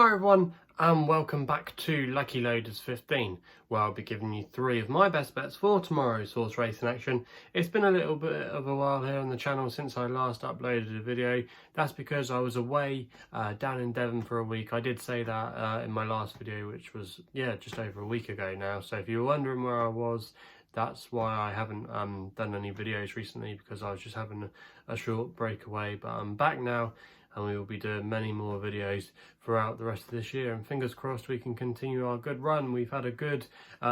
Hello everyone and welcome back to Lucky Loaders 15, where I'll be giving you 3 of my best bets for tomorrow's horse racing action. It's been a little bit of a while here on the channel since I last uploaded a video. That's because I was away down in Devon for a week. I did say that in my last video, which was just over a week ago now. So if you were wondering where I was, that's why I haven't done any videos recently, because I was just having a short break away. But I'm back now, and we will be doing many more videos throughout the rest of this year, and fingers crossed we can continue our good run. We've had a good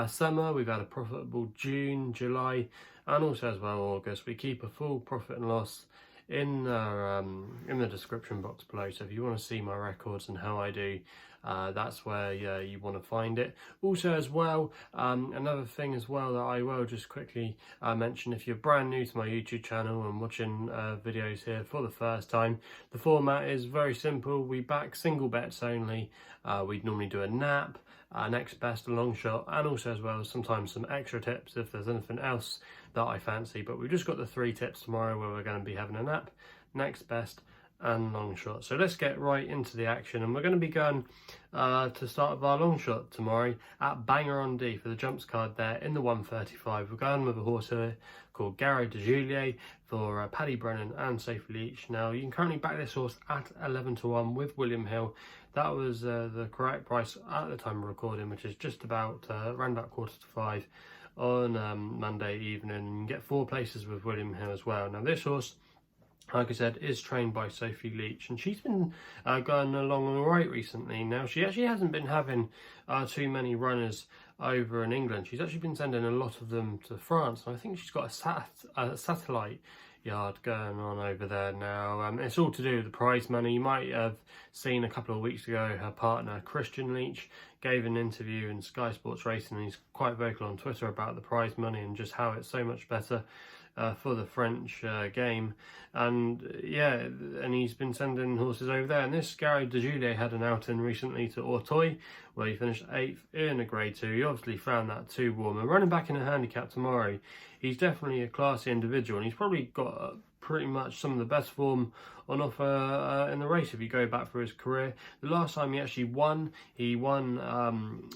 summer, we've had a profitable June, July, and also as well August. We keep a full profit and loss in the description box below, so if you want to see my records and how I do, that's where you want to find it. Also as well, another thing as well that I will just quickly mention, if you're brand new to my YouTube channel and watching videos here for the first time, the format is very simple. We back single bets only. We'd normally do a nap, next best, a long shot, and also as well sometimes some extra tips if there's anything else that I fancy. But we've just got the 3 tips tomorrow, where we're going to be having a nap, next best, and long shot. So let's get right into the action, and we're going to be going to start with our long shot tomorrow at Bangor-On-Dee for the jumps card there in the 135. We're going with a horse here called Garo de Juilley for Paddy Brennan and Sophie Leach. Now you can currently back this horse at 11-1 with William Hill. That was the correct price at the time of recording, which is just about around about 4:45 on Monday evening. You can get 4 places with William Hill as well. Now this horse, like I said, is trained by Sophie Leach, and she's been going along all right recently. Now, she actually hasn't been having too many runners over in England. She's actually been sending a lot of them to France, and I think she's got a satellite yard going on over there now. It's all to do with the prize money. You might have seen a couple of weeks ago her partner Christian Leach gave an interview in Sky Sports Racing, and he's quite vocal on Twitter about the prize money and just how it's so much better for the French game. And and he's been sending horses over there. And this Garo de Juilley had an outing recently to Auteuil, where he finished 8th in a grade 2. He obviously found that too warm, and running back in a handicap tomorrow, he's definitely a classy individual, and he's probably got pretty much some of the best form on offer in the race if you go back for his career. The last time he actually won, he won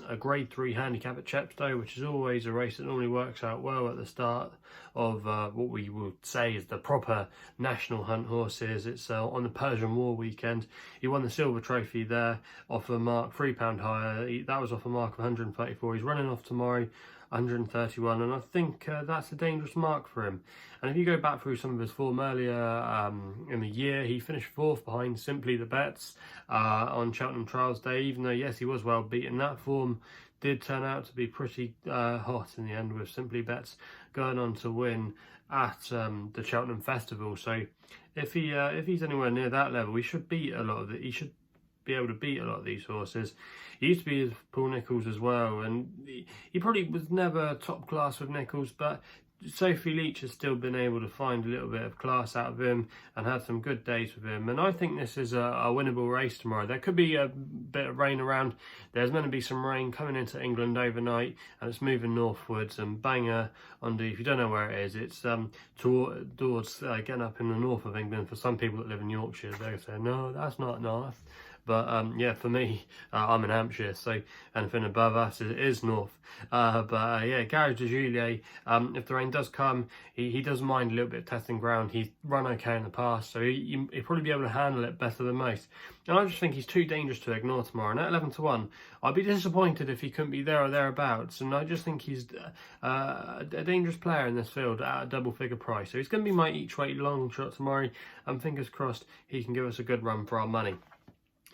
a grade 3 handicap at Chepstow, which is always a race that normally works out well at the start of what we would say is the proper national hunt horses. It's on the Persian War weekend. He won the silver trophy there off a mark £3 higher. That was off a mark of 134. He's running off tomorrow 131, and I think that's a dangerous mark for him. And if you go back through some of his form earlier in the year, he finished 4th behind Simply the Bets on Cheltenham Trials Day. Even though yes, he was well beaten, that form did turn out to be pretty hot in the end, with Simply Bets going on to win at the Cheltenham Festival. So if he's anywhere near that level, he should beat a lot of it. He should be able to beat a lot of these horses. He used to be with Paul Nicholls as well, and he probably was never top class with Nicholls, but Sophie Leach has still been able to find a little bit of class out of him and had some good days with him. And I think this is a winnable race tomorrow. There could be a bit of rain around. There's meant to be some rain coming into England overnight, and it's moving northwards. And Bangor-On-Dee, if you don't know where it is, it's towards getting up in the north of England. For some people that live in Yorkshire, they say, no, that's not north. But for me, I'm in Hampshire, so anything above us is north. Garo de Juilley, if the rain does come, he does mind a little bit of testing ground. He's run okay in the past, so he'll probably be able to handle it better than most. And I just think he's too dangerous to ignore tomorrow. And at 11-1, I'd be disappointed if he couldn't be there or thereabouts. And I just think he's a dangerous player in this field at a double-figure price. So he's going to be my each-weight long shot tomorrow, and fingers crossed he can give us a good run for our money.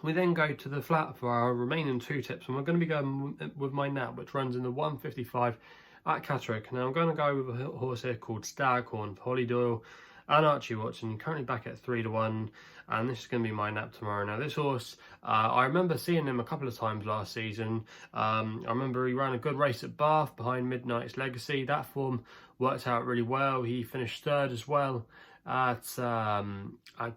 We then go to the flat for our remaining 2 tips, and we're going to be going with my nap, which runs in the 155 at Catterick. Now I'm going to go with a horse here called Stag for Holly Doyle and Archie Watson, currently back at 3-1, and this is going to be my nap tomorrow. Now this horse, I remember seeing him a couple of times last season. I remember he ran a good race at Bath behind Midnight's Legacy. That form worked out really well. He finished 3rd as well at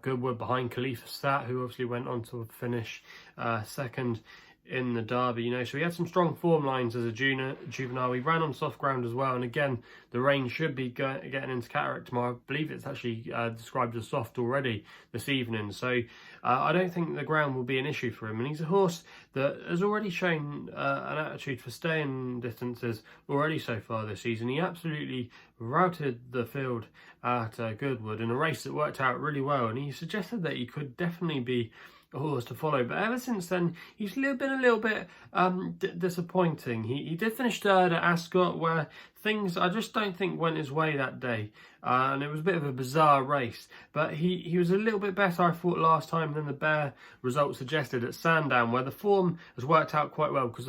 Goodwood behind Khalifa Stat, who obviously went on to finish 2nd in the Derby, you know, so he had some strong form lines as a juvenile. He ran on soft ground as well, and again, the rain should be getting into Catterick tomorrow. I believe it's actually described as soft already this evening, so I don't think the ground will be an issue for him. And he's a horse that has already shown an attitude for staying distances already so far this season. He absolutely routed the field at Goodwood in a race that worked out really well, and he suggested that he could definitely be a horse to follow. But ever since then, he's been a little bit disappointing. He did finish third at Ascot, where things I just don't think went his way that day, and it was a bit of a bizarre race. But he was a little bit better, I thought, last time than the bare result suggested at Sandown, where the form has worked out quite well, because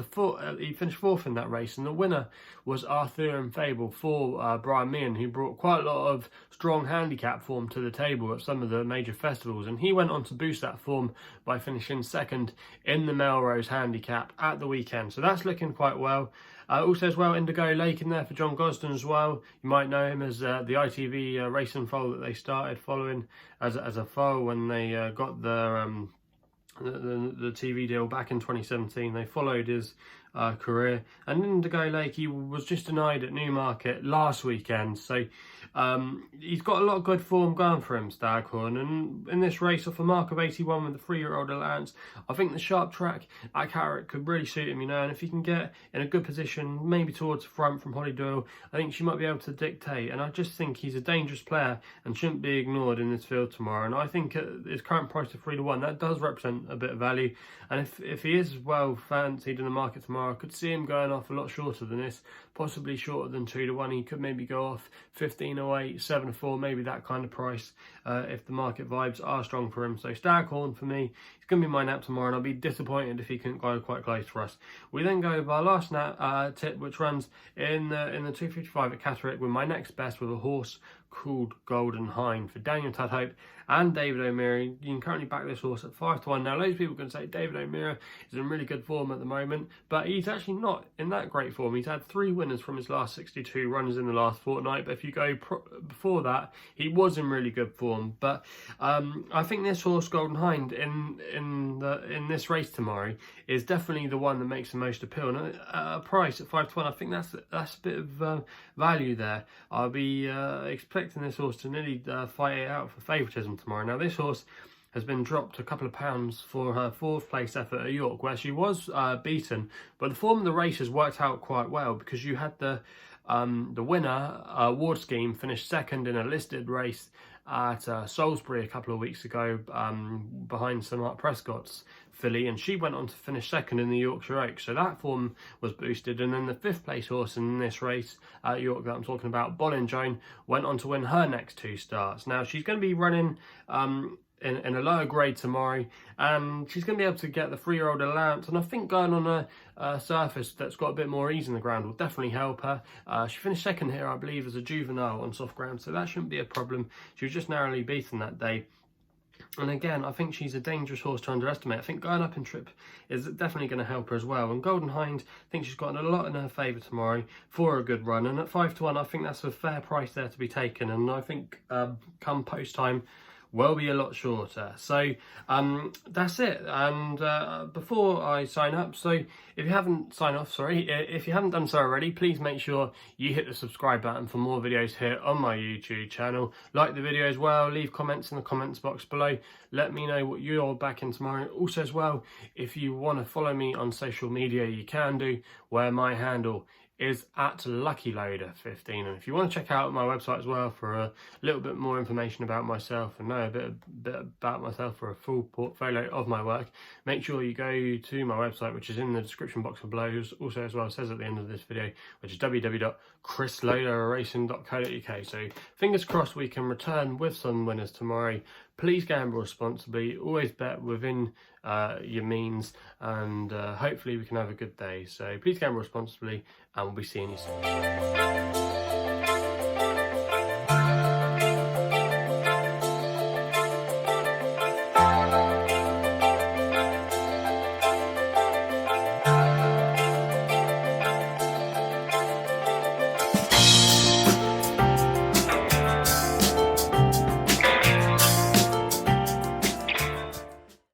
he finished fourth in that race, and the winner was Arthurian Fable for Brian Meehan, who brought quite a lot of strong handicap form to the table at some of the major festivals, and he went on to boost that form by finishing second in the Melrose handicap at the weekend. So that's looking quite well. Also as well, Indigo Lake in there for John Gosden as well. You might know him as the ITV racing foal that they started following as a foal when they got their the TV deal back in 2017. They followed his career, and Indigo Lake, he was just denied at Newmarket last weekend, so he's got a lot of good form going for him, Staghorn, and in this race off a mark of 81 with the 3-year-old allowance, I think the sharp track at Catterick could really suit him, you know, and if he can get in a good position, maybe towards the front from Holly Doyle, I think she might be able to dictate, and I just think he's a dangerous player and shouldn't be ignored in this field tomorrow. And I think at his current price of 3-1, that does represent a bit of value, and if he is well fancied in the market tomorrow, I could see him going off a lot shorter than this, possibly shorter than 2-1. He could maybe go off 15.08, 7-4, maybe that kind of price if the market vibes are strong for him. So Staghorn for me, he's going to be my nap tomorrow, and I'll be disappointed if he couldn't go quite close for us. We then go with our last nap tip, which runs in the 255 at Catterick, with my next best with a horse called Golden Hind for Daniel Tudhope and David O'Meara. You can currently back this horse at 5-1. Now, loads of people can say David O'Meara is in really good form at the moment, but he's actually not in that great form. He's had 3 winners from his last 62 runs in the last fortnight, but if you go before that, he was in really good form. But I think this horse, Golden Hind, in this race tomorrow, is definitely the one that makes the most appeal. And at a price at 5-1, I think that's a bit of value there. I'll be expecting this horse to nearly fight it out for favouritism tomorrow. Now, this horse has been dropped a couple of pounds for her 4th place effort at York, where she was beaten, but the form of the race has worked out quite well, because you had the winner, Ward Scheme, finished second in a listed race at Salisbury a couple of weeks ago behind Sir Mark Prescott's filly, and she went on to finish second in the Yorkshire Oaks, so that form was boosted. And then the 5th place horse in this race at York that I'm talking about, Bolin Joan, went on to win her next 2 starts. Now, she's going to be running in a lower grade tomorrow, and she's going to be able to get the 3-year-old allowance, and I think going on a surface that's got a bit more ease in the ground will definitely help her. She finished second here, I believe, as a juvenile on soft ground, so that shouldn't be a problem. She was just narrowly beaten that day. And again, I think she's a dangerous horse to underestimate. I think going up in trip is definitely going to help her as well. And Golden Hind, I think she's got a lot in her favour tomorrow for a good run. And at 5-1, I think that's a fair price there to be taken. And I think come post time, will be a lot shorter. So that's it. And before I sign up, so if you haven't if you haven't done so already, please make sure you hit the subscribe button for more videos here on my YouTube channel. Like the video as well, leave comments in the comments box below. Let me know what you're backing tomorrow. Also as well, if you want to follow me on social media, you can do, where my handle is at LuckyLoader15. And if you want to check out my website as well for a little bit more information about myself and know a bit about myself for a full portfolio of my work, make sure you go to my website, which is in the description box below. Also as well says at the end of this video, which is www.chrisloaderracing.co.uk. So fingers crossed we can return with some winners tomorrow. Please gamble responsibly, always bet within your means, and hopefully we can have a good day. So please gamble responsibly, and we'll be seeing you soon.